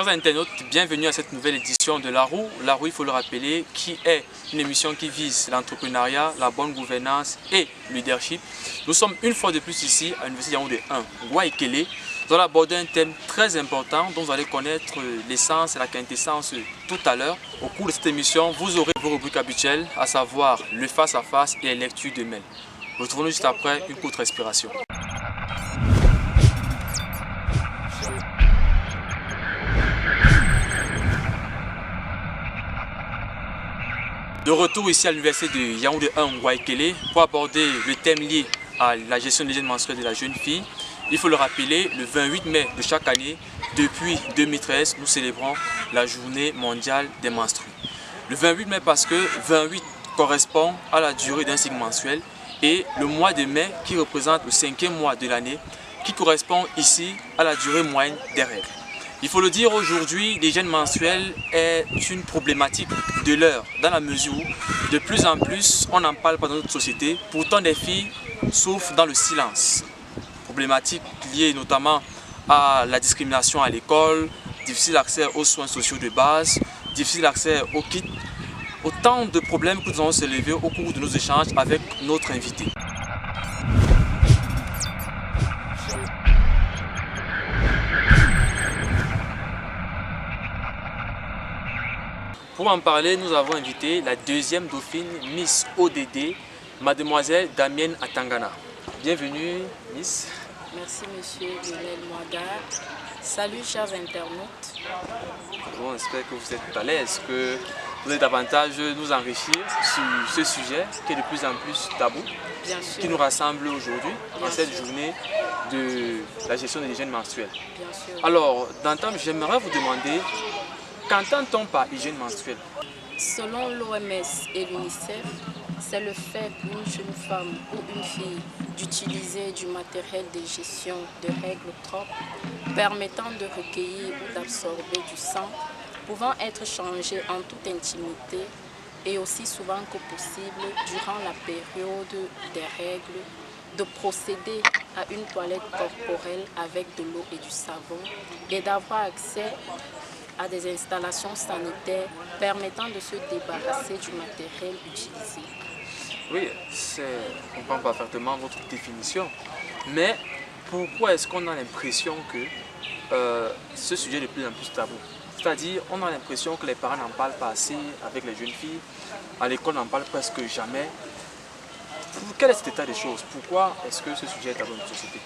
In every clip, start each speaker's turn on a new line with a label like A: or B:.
A: Chers internautes, bienvenue à cette nouvelle édition de La Roue. La Roue, il faut le rappeler, qui est une émission qui vise l'entrepreneuriat, la bonne gouvernance et le leadership. Nous sommes une fois de plus ici à l'Université Yaoundé 1, Gouaïkélé. Nous allons aborder un thème très important dont vous allez connaître l'essence et la quintessence tout à l'heure. Au cours de cette émission, vous aurez vos rubriques habituelles, à savoir le face-à-face et les lectures de mails. Retrouvons-nous juste après une courte respiration. De retour ici à l'université de Yaoundé 1 Gouaïkélé pour aborder le thème lié à la gestion de l'hygiène menstruelle de la jeune fille. Il faut le rappeler, le 28 mai de chaque année, depuis 2013, nous célébrons la journée mondiale des menstrues. Le 28 mai parce que 28 correspond à la durée d'un cycle menstruel et le mois de mai qui représente le 5e mois de l'année qui correspond ici à la durée moyenne des règles. Il faut le dire aujourd'hui, l'hygiène menstruelle est une problématique de l'heure, dans la mesure où de plus en plus on en parle dans notre société. Pourtant, les filles souffrent dans le silence. Problématique liée notamment à la discrimination à l'école, difficile accès aux soins sociaux de base, difficile accès aux kits. Autant de problèmes que nous allons se lever au cours de nos échanges avec notre invité. Pour en parler, nous avons invité la deuxième dauphine Miss ODD, Mademoiselle Damienne Atangana. Bienvenue, Miss.
B: Merci, monsieur Lionel Mouaga. Salut, chers internautes.
A: Bon, on espère que vous êtes à l'aise, que vous allez davantage nous enrichir sur ce sujet qui est de plus en plus tabou,
B: Bien sûr.
A: qui nous rassemble aujourd'hui en cette
B: sûr.
A: journée de la gestion de l'hygiène menstruelle.
B: Bien sûr.
A: Alors, d'entame, j'aimerais vous demander, qu'entend-on par hygiène menstruelle?
B: Selon l'OMS et l'UNICEF, c'est le fait pour une jeune femme ou une fille d'utiliser du matériel de gestion de règles propres permettant de recueillir ou d'absorber du sang, pouvant être changé en toute intimité et aussi souvent que possible durant la période des règles, de procéder à une toilette corporelle avec de l'eau et du savon et d'avoir accès à des installations sanitaires permettant de se débarrasser du matériel utilisé.
A: Oui, je comprends parfaitement votre définition, mais pourquoi est-ce qu'on a l'impression que ce sujet est de plus en plus tabou? C'est-à-dire, on a l'impression que les parents n'en parlent pas assez avec les jeunes filles, à l'école on n'en parle presque jamais. Quel est cet état des choses? Pourquoi est-ce que ce sujet est tabou dans notre société?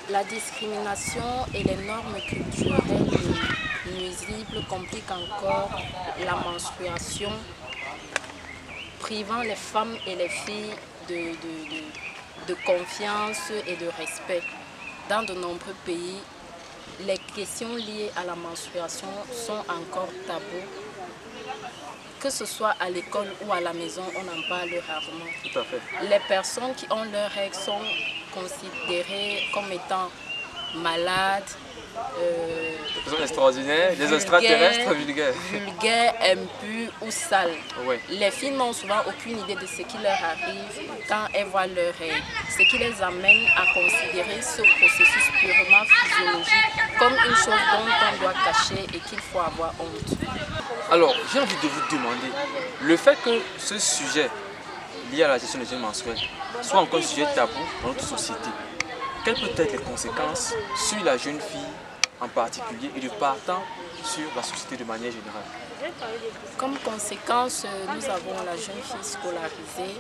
B: La discrimination et les normes culturelles nuisibles compliquent encore la menstruation, privant les femmes et les filles de confiance et de respect. Dans de nombreux pays, les questions liées à la menstruation sont encore tabous. Que ce soit à l'école ou à la maison, on en parle rarement.
A: Tout à fait.
B: Les personnes qui ont leurs règles sont considérées comme étant malades,
A: Des personnes extraordinaires, des extraterrestres vulgaires.
B: vulgaires, impurs ou sales.
A: Ouais.
B: Les filles n'ont souvent aucune idée de ce qui leur arrive quand elles voient leurs règles, ce qui les amène à considérer ce processus purement physiologique comme une chose dont on doit cacher et qu'il faut avoir honte.
A: Alors, j'ai envie de vous demander, le fait que ce sujet lié à la gestion des hygiène menstruelle soit encore un sujet tabou dans notre société, quelles peuvent être les conséquences sur la jeune fille en particulier et de partant sur la société de manière générale?
B: Comme conséquence, nous avons la jeune fille scolarisée.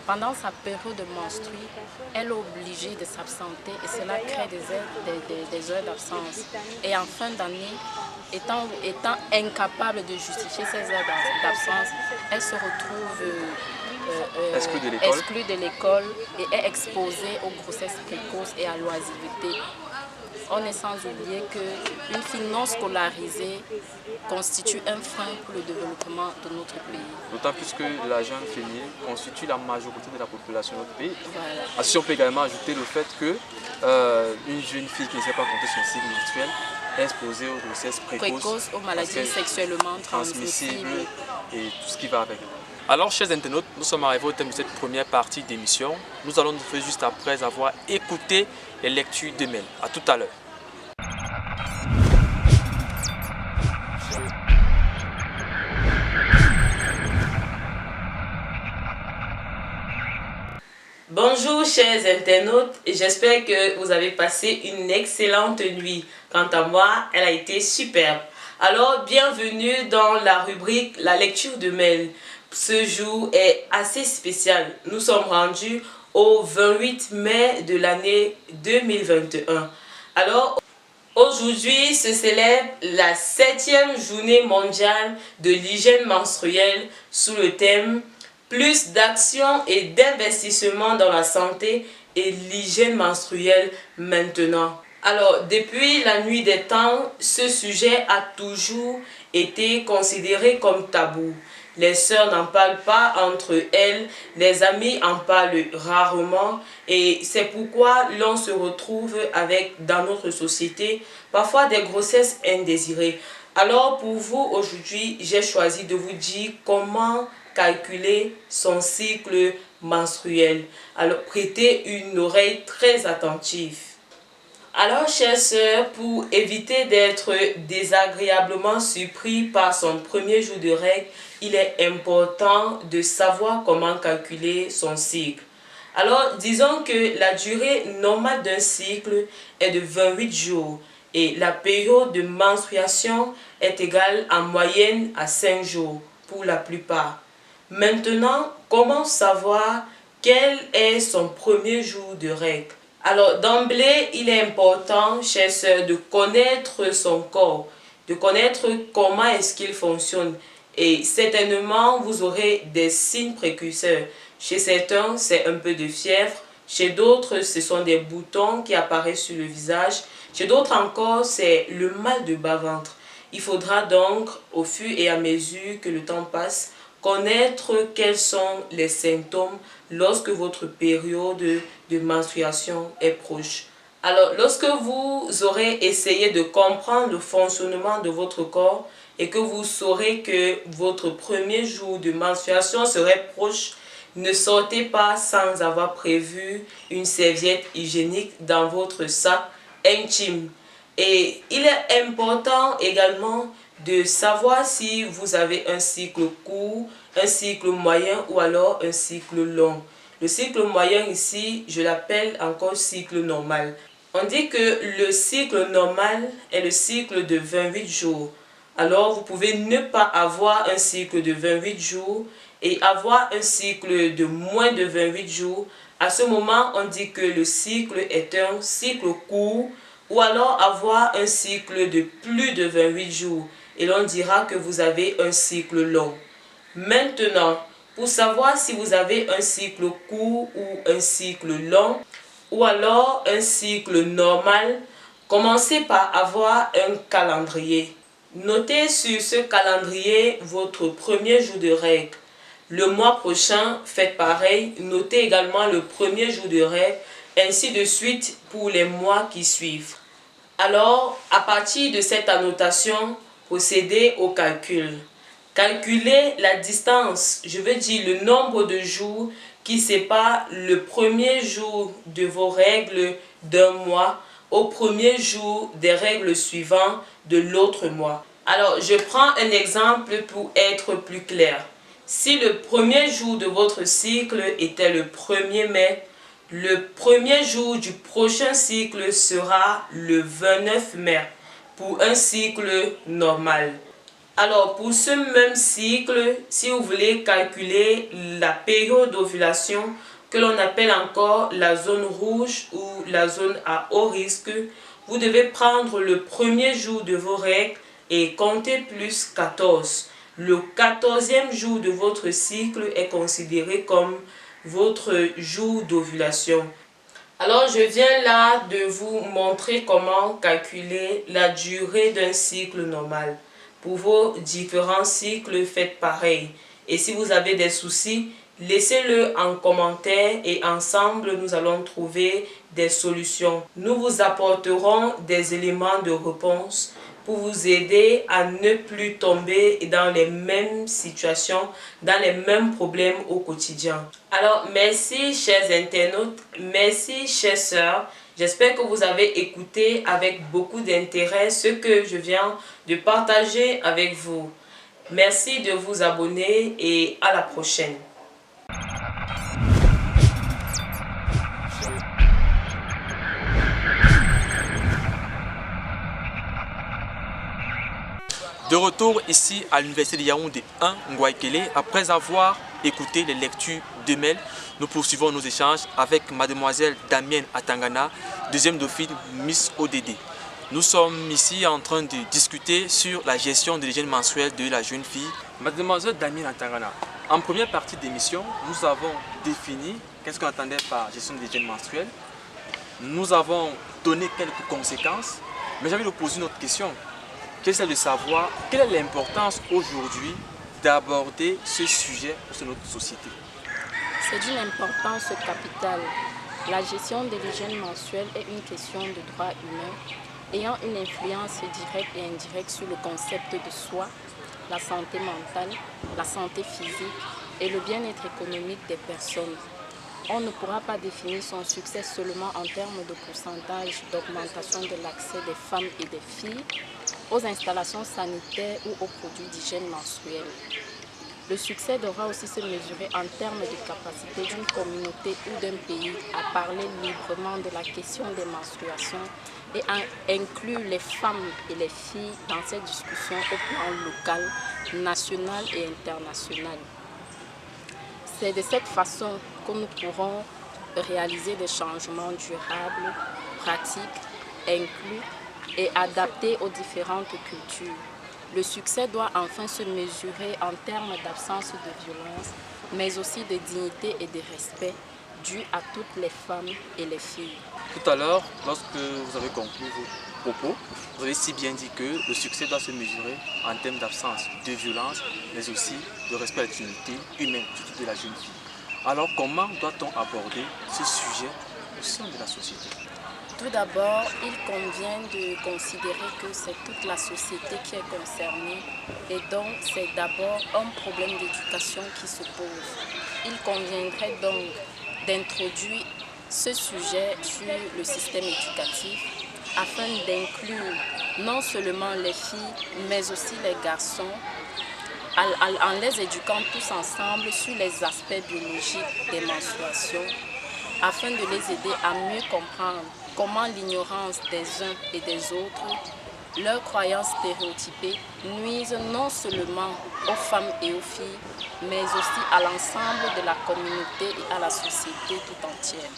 B: Pendant sa période de menstrue, elle est obligée de s'absenter et cela crée des heures d'absence. Et en fin d'année, étant incapable de justifier ces heures d'absence, elle se retrouve exclue de l'école et est exposée aux grossesses précoces et à l'oisiveté. On est sans oublier qu'une fille non scolarisée constitue un frein pour le développement de notre pays.
A: D'autant plus que la jeune féminine constitue la majorité de la population de notre pays.
B: Voilà.
A: Si on peut également ajouter le fait qu'une jeune fille qui ne sait pas compter son cycle menstruel est exposée aux grossesses précoces,
B: aux maladies sexuellement transmissibles
A: et tout ce qui va avec. Alors, chers internautes, nous sommes arrivés au thème de cette première partie d'émission. Nous allons nous faire juste après avoir écouté les lectures de mails. À tout à l'heure.
C: Bonjour chers internautes, j'espère que vous avez passé une excellente nuit. Quant à moi, elle a été superbe. Alors bienvenue dans la rubrique La lecture de mail. Ce jour est assez spécial. Nous sommes rendus au 28 mai de l'année 2021. Alors aujourd'hui se célèbre la 7e journée mondiale de l'hygiène menstruelle sous le thème plus d'action et d'investissement dans la santé et l'hygiène menstruelle maintenant. Alors, depuis la nuit des temps, ce sujet a toujours été considéré comme tabou. Les sœurs n'en parlent pas entre elles, les amis en parlent rarement et c'est pourquoi l'on se retrouve avec, dans notre société, parfois des grossesses indésirées. Alors pour vous aujourd'hui, j'ai choisi de vous dire comment calculer son cycle menstruel. Alors prêtez une oreille très attentive. Alors chères sœurs, pour éviter d'être désagréablement surpris par son premier jour de règle, il est important de savoir comment calculer son cycle. Alors disons que la durée normale d'un cycle est de 28 jours et la période de menstruation est égale en moyenne à 5 jours pour la plupart. Maintenant, comment savoir quel est son premier jour de règle? Alors d'emblée, il est important, chers sœurs, de connaître son corps, de connaître comment est-ce qu'il fonctionne. Et certainement, vous aurez des signes précurseurs. Chez certains, c'est un peu de fièvre. Chez d'autres, ce sont des boutons qui apparaissent sur le visage. Chez d'autres encore, c'est le mal de bas-ventre. Il faudra donc, au fur et à mesure que le temps passe, connaître quels sont les symptômes lorsque votre période de menstruation est proche. Alors, lorsque vous aurez essayé de comprendre le fonctionnement de votre corps et que vous saurez que votre premier jour de menstruation serait proche, ne sortez pas sans avoir prévu une serviette hygiénique dans votre sac intime. Et il est important également de savoir si vous avez un cycle court, un cycle moyen ou alors un cycle long. Le cycle moyen ici, je l'appelle encore cycle normal. On dit que le cycle normal est le cycle de 28 jours. Alors vous pouvez ne pas avoir un cycle de 28 jours et avoir un cycle de moins de 28 jours. À ce moment, on dit que le cycle est un cycle court ou alors avoir un cycle de plus de 28 jours. Et l'on dira que vous avez un cycle long. Maintenant, pour savoir si vous avez un cycle court ou un cycle long, ou alors un cycle normal, commencez par avoir un calendrier. Notez sur ce calendrier votre premier jour de règle. Le mois prochain, faites pareil. Notez également le premier jour de règle, ainsi de suite pour les mois qui suivent. Alors, à partir de cette annotation, procédez au calcul. Calculez la distance, je veux dire le nombre de jours qui séparent le premier jour de vos règles d'un mois au premier jour des règles suivantes de l'autre mois. Alors, je prends un exemple pour être plus clair. Si le premier jour de votre cycle était le 1er mai, le premier jour du prochain cycle sera le 29 mai pour un cycle normal. Alors pour ce même cycle, si vous voulez calculer la période d'ovulation que l'on appelle encore la zone rouge ou la zone à haut risque, vous devez prendre le premier jour de vos règles et compter plus 14. Le 14e jour de votre cycle est considéré comme votre jour d'ovulation. Alors je viens là de vous montrer comment calculer la durée d'un cycle normal. Pour vos différents cycles, faites pareil. Et si vous avez des soucis, laissez-le en commentaire et ensemble nous allons trouver des solutions. Nous vous apporterons des éléments de réponse pour vous aider à ne plus tomber dans les mêmes situations, dans les mêmes problèmes au quotidien. Alors, merci chers internautes, merci chères sœurs. J'espère que vous avez écouté avec beaucoup d'intérêt ce que je viens de partager avec vous. Merci de vous abonner et à la prochaine.
A: De retour ici à l'université de Yaoundé 1, Ngouaïkele, après avoir écouté les lectures de Mel, nous poursuivons nos échanges avec mademoiselle Damienne Atangana, deuxième dauphine Miss ODD. Nous sommes ici en train de discuter sur la gestion de l'hygiène menstruelle de la jeune fille. Mademoiselle Damienne Atangana, en première partie d'émission, nous avons défini qu'est-ce qu'on entendait par gestion de l'hygiène menstruelle. Nous avons donné quelques conséquences, mais j'ai envie de poser une autre question. Quelle est de savoir quelle est l'importance aujourd'hui d'aborder ce sujet pour notre société?
B: C'est d'une importance capitale. La gestion de l'hygiène menstruelle est une question de droit humain ayant une influence directe et indirecte sur le concept de soi, la santé mentale, la santé physique et le bien-être économique des personnes. On ne pourra pas définir son succès seulement en termes de pourcentage d'augmentation de l'accès des femmes et des filles aux installations sanitaires ou aux produits d'hygiène menstruelle. Le succès devra aussi se mesurer en termes de capacité d'une communauté ou d'un pays à parler librement de la question des menstruations et à inclure les femmes et les filles dans cette discussion au plan local, national et international. C'est de cette façon que nous pourrons réaliser des changements durables, pratiques, inclus et adaptés aux différentes cultures. Le succès doit enfin se mesurer en termes d'absence de violence, mais aussi de dignité et de respect dû à toutes les femmes et les filles.
A: Tout à l'heure, lorsque vous avez conclu vos propos, vous avez si bien dit que le succès doit se mesurer en termes d'absence de violence, mais aussi de respect à la dignité humaine, surtout de la jeune fille. Alors, comment doit-on aborder ce sujet au sein de la société?
B: Tout d'abord, il convient de considérer que c'est toute la société qui est concernée et donc c'est d'abord un problème d'éducation qui se pose. Il conviendrait donc d'introduire ce sujet sur le système éducatif afin d'inclure non seulement les filles mais aussi les garçons en les éduquant tous ensemble sur les aspects biologiques des menstruations afin de les aider à mieux comprendre comment l'ignorance des uns et des autres, leurs croyances stéréotypées nuisent non seulement aux femmes et aux filles, mais aussi à l'ensemble de la communauté et à la société tout entière.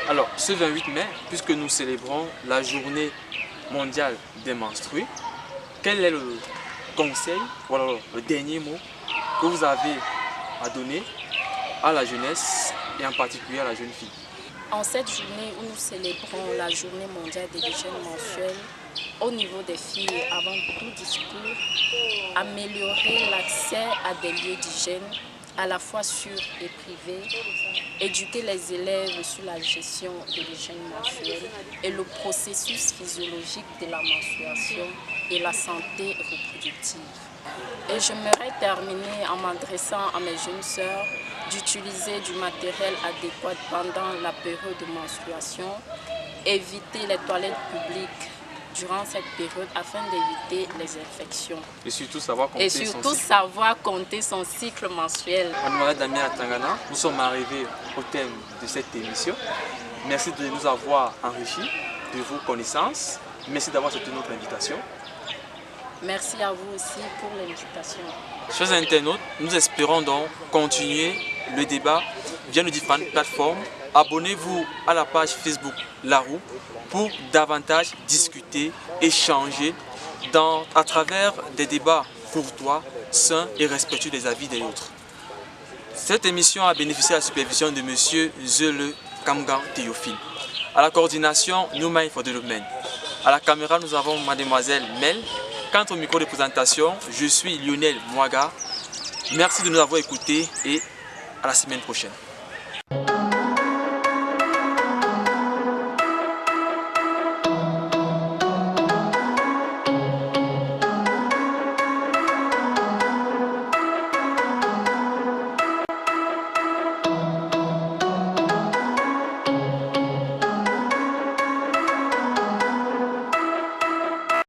A: Alors, ce 28 mai, puisque nous célébrons la journée mondiale des menstrués, quel est le conseil, voilà le dernier mot que vous avez à donner à la jeunesse et en particulier à la jeune fille?
B: En cette journée où nous célébrons la journée mondiale de l'hygiène menstruelle, au niveau des filles, avant tout discours, améliorer l'accès à des lieux d'hygiène, à la fois sûrs et privés, éduquer les élèves sur la gestion de l'hygiène menstruelle et le processus physiologique de la menstruation et la santé reproductive. Et j'aimerais terminer en m'adressant à mes jeunes sœurs d'utiliser du matériel adéquat pendant la période de menstruation, éviter les toilettes publiques durant cette période afin d'éviter les infections.
A: Et surtout savoir compter son cycle menstruel. Mademoiselle Damienne Atangana, nous sommes arrivés au thème de cette émission. Merci de nous avoir enrichis de vos connaissances. Merci d'avoir accepté notre invitation.
B: Merci à vous aussi pour l'invitation.
A: Chers internautes, nous espérons donc continuer le débat via nos différentes plateformes. Abonnez-vous à la page Facebook La Roue pour davantage discuter, échanger à travers des débats courtois, sains et respectueux des avis des autres. Cette émission a bénéficié de la supervision de M. Zele Kamgan Théophile. À la coordination, Noumaï Fodelomen. À la caméra, nous avons Mademoiselle Mel. Quant au micro de présentation, je suis Lionel Mouaga. Merci de nous avoir écoutés et à la semaine prochaine.